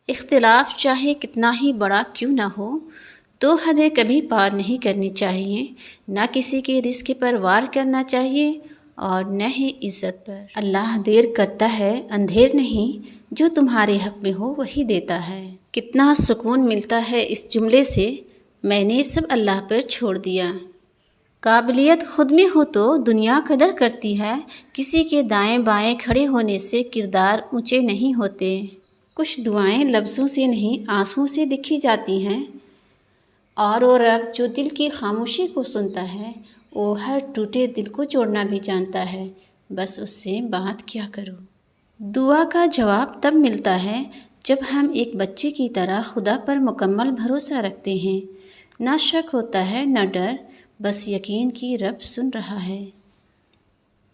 اختلاف چاہے کتنا ہی بڑا کیوں نہ ہو، تو حدیں کبھی پار نہیں کرنی چاہیے، نہ کسی کے رزق پر وار کرنا چاہیے اور نہ ہی عزت پر۔ اللہ دیر کرتا ہے اندھیر نہیں، جو تمہارے حق میں ہو وہی دیتا ہے۔ کتنا سکون ملتا ہے اس جملے سے، میں نے سب اللہ پر چھوڑ دیا۔ قابلیت خود میں ہو تو دنیا قدر کرتی ہے، کسی کے دائیں بائیں کھڑے ہونے سے کردار اونچے نہیں ہوتے۔ کچھ دعائیں لفظوں سے نہیں آنسوؤں سے لکھی جاتی ہیں، اور وہ رب جو دل کی خاموشی کو سنتا ہے، وہ ہر ٹوٹے دل کو جوڑنا بھی جانتا ہے، بس اس سے بات کیا کرو۔ دعا کا جواب تب ملتا ہے جب ہم ایک بچے کی طرح خدا پر مکمل بھروسہ رکھتے ہیں، نہ شک ہوتا ہے نہ ڈر، بس یقین کی رب سن رہا ہے۔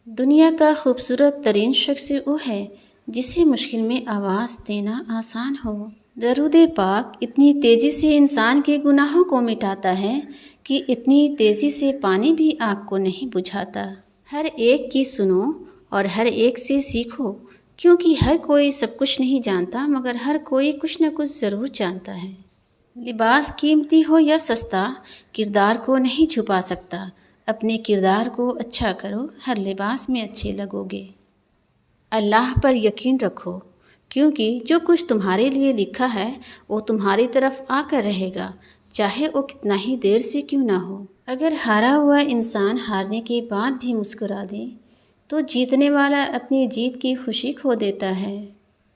دنیا کا خوبصورت ترین شخص وہ ہے جسے مشکل میں آواز دینا آسان ہو۔ درود پاک اتنی تیزی سے انسان کے گناہوں کو مٹاتا ہے کہ اتنی تیزی سے پانی بھی آگ کو نہیں بجھاتا۔ ہر ایک کی سنو اور ہر ایک سے سیکھو، کیونکہ ہر کوئی سب کچھ نہیں جانتا، مگر ہر کوئی کچھ نہ کچھ ضرور جانتا ہے۔ لباس قیمتی ہو یا سستا، کردار کو نہیں چھپا سکتا۔ اپنے کردار کو اچھا کرو، ہر لباس میں اچھے لگو گے۔ اللہ پر یقین رکھو، کیونکہ جو کچھ تمہارے لیے لکھا ہے وہ تمہاری طرف آ کر رہے گا، چاہے وہ کتنا ہی دیر سے کیوں نہ ہو۔ اگر ہارا ہوا انسان ہارنے کے بعد بھی مسکرا دے تو جیتنے والا اپنی جیت کی خوشی کھو دیتا ہے۔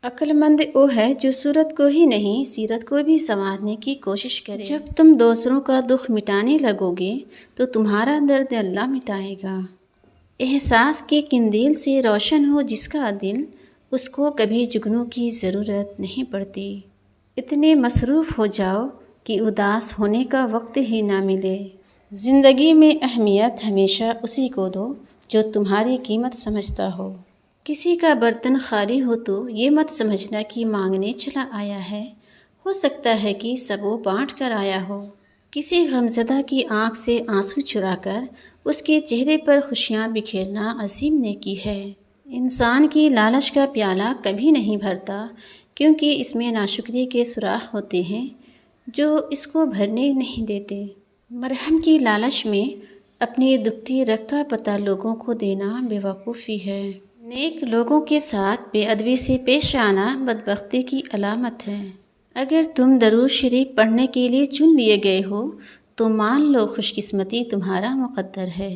عقل مند وہ ہے جو صورت کو ہی نہیں سیرت کو بھی سنوارنے کی کوشش کرے۔ جب تم دوسروں کا دکھ مٹانے لگو گے تو تمہارا درد اللہ مٹائے گا۔ احساس کی قندیل سے روشن ہو جس کا دل، اس کو کبھی جگنوں کی ضرورت نہیں پڑتی۔ اتنے مصروف ہو جاؤ کہ اداس ہونے کا وقت ہی نہ ملے۔ زندگی میں اہمیت ہمیشہ اسی کو دو جو تمہاری قیمت سمجھتا ہو۔ کسی کا برتن خالی ہو تو یہ مت سمجھنا کہ مانگنے چلا آیا ہے، ہو سکتا ہے کہ سب وہ بانٹ کر آیا ہو۔ کسی غمزدہ کی آنکھ سے آنسو چرا کر اس کے چہرے پر خوشیاں بکھیرنا عظیم نیکی ہے۔ انسان کی لالچ کا پیالہ کبھی نہیں بھرتا، کیونکہ اس میں ناشکری کے سوراخ ہوتے ہیں جو اس کو بھرنے نہیں دیتے۔ مرہم کی لالچ میں اپنی دکھتی رگ کا پتہ لوگوں کو دینا بے وقوفی ہے۔ نیک لوگوں کے ساتھ بے ادبی سے پیش آنا بدبختی کی علامت ہے۔ اگر تم درود شریف پڑھنے کے لیے چن لیے گئے ہو تو مان لو خوش قسمتی تمہارا مقدر ہے۔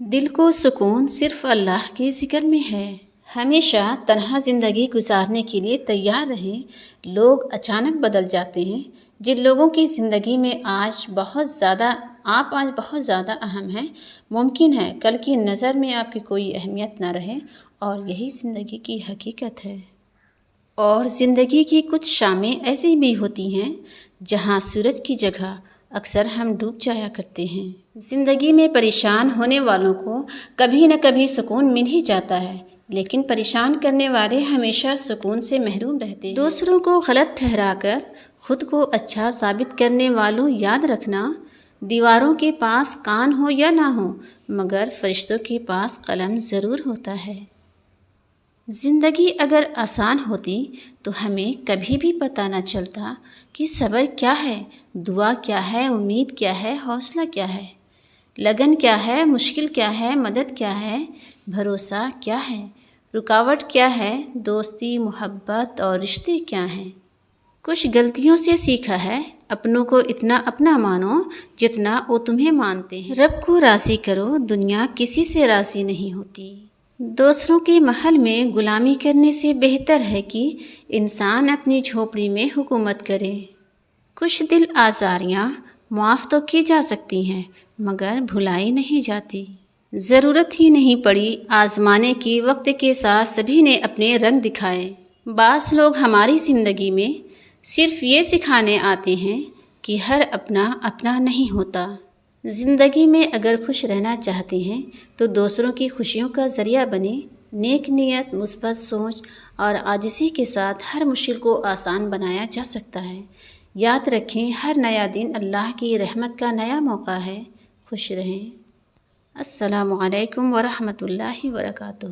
دل کو سکون صرف اللہ کے ذکر میں ہے۔ ہمیشہ تنہا زندگی گزارنے کے لیے تیار رہیں۔ لوگ اچانک بدل جاتے ہیں۔ جن لوگوں کی زندگی میں آپ آج بہت زیادہ اہم ہیں، ممکن ہے کل کی نظر میں آپ کی کوئی اہمیت نہ رہے، اور یہی زندگی کی حقیقت ہے۔ اور زندگی کی کچھ شامیں ایسی بھی ہوتی ہیں جہاں سورج کی جگہ اکثر ہم ڈوب جایا کرتے ہیں۔ زندگی میں پریشان ہونے والوں کو کبھی نہ کبھی سکون مل ہی جاتا ہے، لیکن پریشان کرنے والے ہمیشہ سکون سے محروم رہتے ہیں۔ دوسروں کو غلط ٹھہرا کر خود کو اچھا ثابت کرنے والوں، یاد رکھنا، دیواروں کے پاس کان ہو یا نہ ہو، مگر فرشتوں کے پاس قلم ضرور ہوتا ہے۔ زندگی اگر آسان ہوتی تو ہمیں کبھی بھی پتہ نہ چلتا کہ صبر کیا ہے، دعا کیا ہے، امید کیا ہے، حوصلہ کیا ہے، لگن کیا ہے، مشکل کیا ہے، مدد کیا ہے، بھروسہ کیا ہے، رکاوٹ کیا ہے، دوستی، محبت اور رشتے کیا ہیں۔ کچھ غلطیوں سے سیکھا ہے، اپنوں کو اتنا اپنا مانو جتنا وہ تمہیں مانتے ہیں۔ رب کو راضی کرو، دنیا کسی سے راضی نہیں ہوتی۔ دوسروں کے محل میں غلامی کرنے سے بہتر ہے کہ انسان اپنی جھونپڑی میں حکومت کرے۔ کچھ دل آزاریاں معاف تو کی جا سکتی ہیں، مگر بھلائی نہیں جاتی۔ ضرورت ہی نہیں پڑی آزمانے کی، وقت کے ساتھ سبھی نے اپنے رنگ دکھائے۔ بعض لوگ ہماری زندگی میں صرف یہ سکھانے آتے ہیں کہ ہر اپنا اپنا نہیں ہوتا۔ زندگی میں اگر خوش رہنا چاہتے ہیں تو دوسروں کی خوشیوں کا ذریعہ بنیں۔ نیک نیت، مثبت سوچ اور عاجزی کے ساتھ ہر مشکل کو آسان بنایا جا سکتا ہے۔ یاد رکھیں، ہر نیا دن اللہ کی رحمت کا نیا موقع ہے۔ خوش رہیں۔ السلام علیکم ورحمۃ اللہ وبرکاتہ۔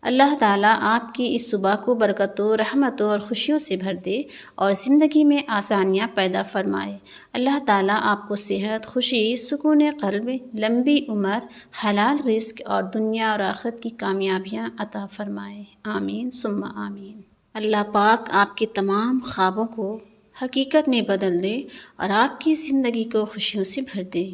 اللہ تعالیٰ آپ کی اس صبح کو برکتوں، رحمتوں اور خوشیوں سے بھر دے اور زندگی میں آسانیاں پیدا فرمائے۔ اللہ تعالیٰ آپ کو صحت، خوشی، سکون قلب، لمبی عمر، حلال رزق اور دنیا اور آخرت کی کامیابیاں عطا فرمائے۔ آمین ثم آمین۔ اللہ پاک آپ کے تمام خوابوں کو حقیقت میں بدل دے اور آپ کی زندگی کو خوشیوں سے بھر دے۔